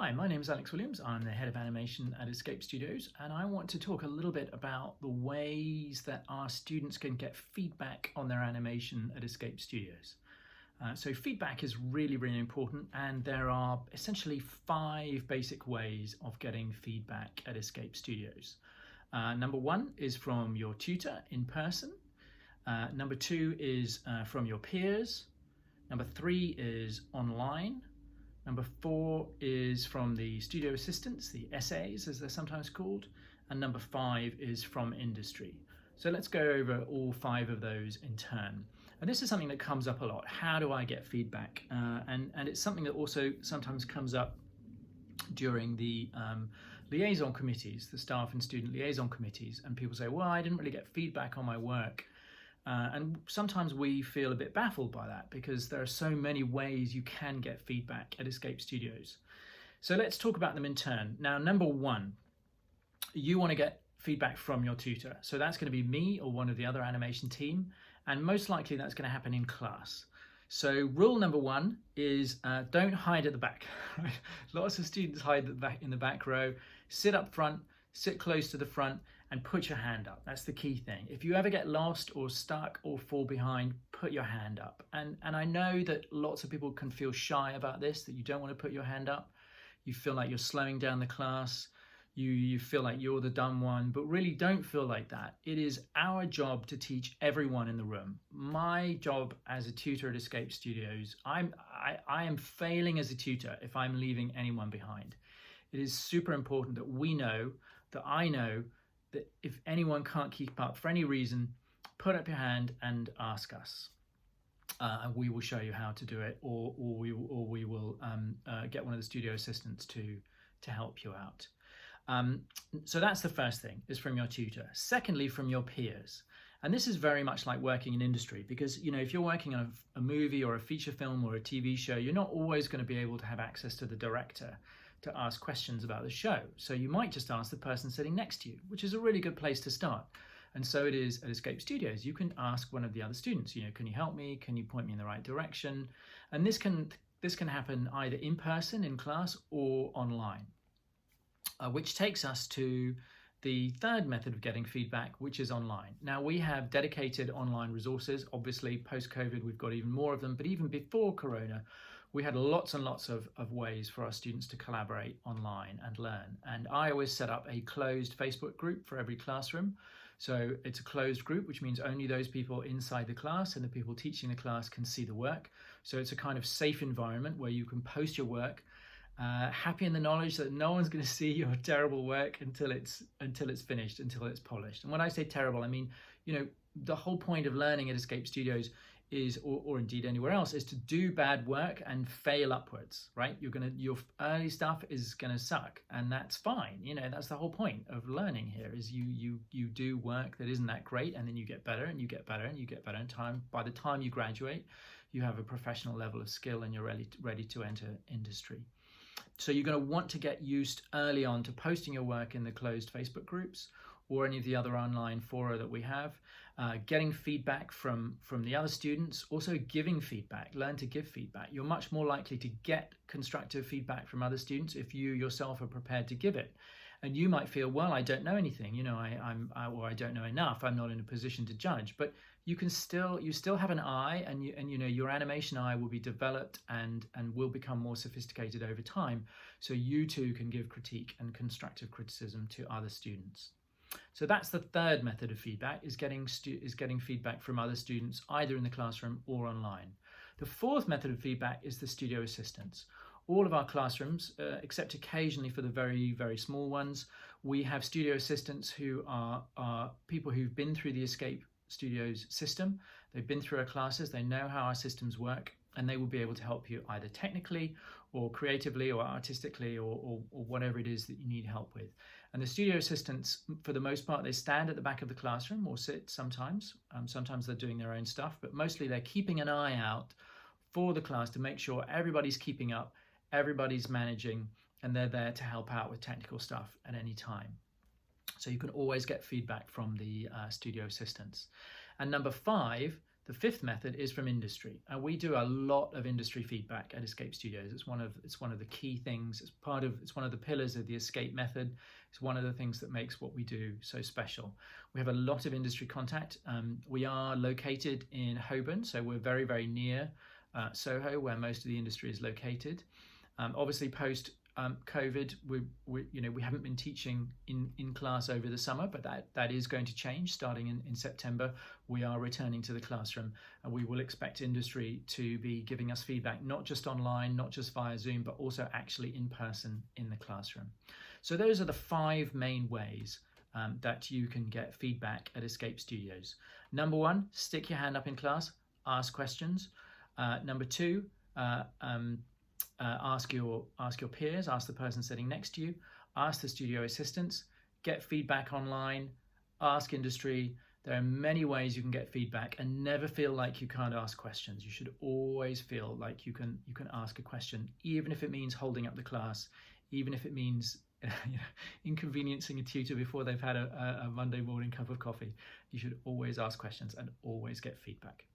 Hi, my name is Alex Williams. I'm the head of animation at Escape Studios, and I want to talk a little bit about the ways that our students can get feedback on their animation at Escape Studios. So feedback is really, really important, and there are essentially 5 basic ways of getting feedback at Escape Studios. Number 1 is from your tutor in person. Number 2 is from your peers. Number 3 is online. Number 4 is from the studio assistants, the SAs as they're sometimes called, and number 5 is from industry. So let's go over all 5 of those in turn. And this is something that comes up a lot. How do I get feedback? And it's something that also sometimes comes up during the liaison committees, the staff and student liaison committees, and people say, well, I didn't really get feedback on my work. And sometimes we feel a bit baffled by that because there are so many ways you can get feedback at Escape Studios. So let's talk about them in turn. Now, number 1, you want to get feedback from your tutor. So that's going to be me or one of the other animation team, and most likely that's going to happen in class. So rule number 1 is don't hide at the back. Right? Lots of students hide in the back row. Sit up front, sit close to the front, and put your hand up. That's the key thing. If you ever get lost or stuck or fall behind, put your hand up. And I know that lots of people can feel shy about this, that you don't want to put your hand up. You feel like you're slowing down the class. You feel like you're the dumb one, but really don't feel like that. It is our job to teach everyone in the room. My job as a tutor at Escape Studios, I am failing as a tutor if I'm leaving anyone behind. It is super important that we know, that I know, that if anyone can't keep up for any reason, put up your hand and ask us. And we will show you how to do it, or we will get one of the studio assistants to help you out. So that's the first thing, is from your tutor. Secondly, from your peers. And this is very much like working in industry, because if you're working on a movie or a feature film or a TV show, you're not always going to be able to have access to the director to ask questions about the show. So you might just ask the person sitting next to you, which is a really good place to start. And so it is at Escape Studios. You can ask one of the other students, can you help me? Can you point me in the right direction? And this can happen either in person in class or online, which takes us to the third method of getting feedback, which is online. Now, we have dedicated online resources. Obviously, post-COVID, we've got even more of them, but even before Corona, we had lots and lots of ways for our students to collaborate online and learn. And I always set up a closed Facebook group for every classroom. So it's a closed group, which means only those people inside the class and the people teaching the class can see the work. So it's a kind of safe environment where you can post your work, happy in the knowledge that no one's going to see your terrible work until it's finished, until it's polished. And when I say terrible, I mean, the whole point of learning at Escape Studios is, or indeed anywhere else, is to do bad work and fail upwards, right? Your early stuff is gonna suck, and that's fine. That's the whole point of learning here, is you do work that isn't that great, and then you get better and you get better and you get better. And by the time you graduate, you have a professional level of skill and you're ready to enter industry. So you're going to want to get used early on to posting your work in the closed Facebook groups or any of the other online fora that we have, getting feedback from the other students, also giving feedback. Learn to give feedback. You're much more likely to get constructive feedback from other students if you yourself are prepared to give it. And you might feel, well, I don't know anything, or I don't know enough. I'm not in a position to judge. But you still have an eye, and your animation eye will be developed and will become more sophisticated over time. So you too can give critique and constructive criticism to other students. So that's the third method of feedback, is getting feedback from other students, either in the classroom or online. The fourth method of feedback is the studio assistants. All of our classrooms, except occasionally for the very, very small ones, we have studio assistants who are people who've been through the Escape Studios system. They've been through our classes, they know how our systems work, and they will be able to help you either technically or creatively or artistically or whatever it is that you need help with. And the studio assistants, for the most part, they stand at the back of the classroom or sit sometimes. Sometimes they're doing their own stuff, but mostly they're keeping an eye out for the class to make sure everybody's keeping up, everybody's managing, and they're there to help out with technical stuff at any time. So you can always get feedback from the studio assistants. And number 5, The fifth method is from industry, and we do a lot of industry feedback at Escape Studios. It's one of the key things. It's one of the pillars of the Escape method. It's one of the things that makes what we do so special. We have a lot of industry contact. We are located in Holborn, so we're very, very near Soho, where most of the industry is located. Obviously, post COVID, we haven't been teaching in class over the summer, but that is going to change starting in September. We are returning to the classroom, and we will expect industry to be giving us feedback, not just online, not just via Zoom, but also actually in person in the classroom. So those are the 5 main ways that you can get feedback at Escape Studios. Number 1, stick your hand up in class, ask questions. Number 2, ask your peers, ask the person sitting next to you, ask the studio assistants, get feedback online, ask industry. There are many ways you can get feedback, and never feel like you can't ask questions. You should always feel like you can ask a question, even if it means holding up the class, even if it means inconveniencing a tutor before they've had a Monday morning cup of coffee. You should always ask questions and always get feedback.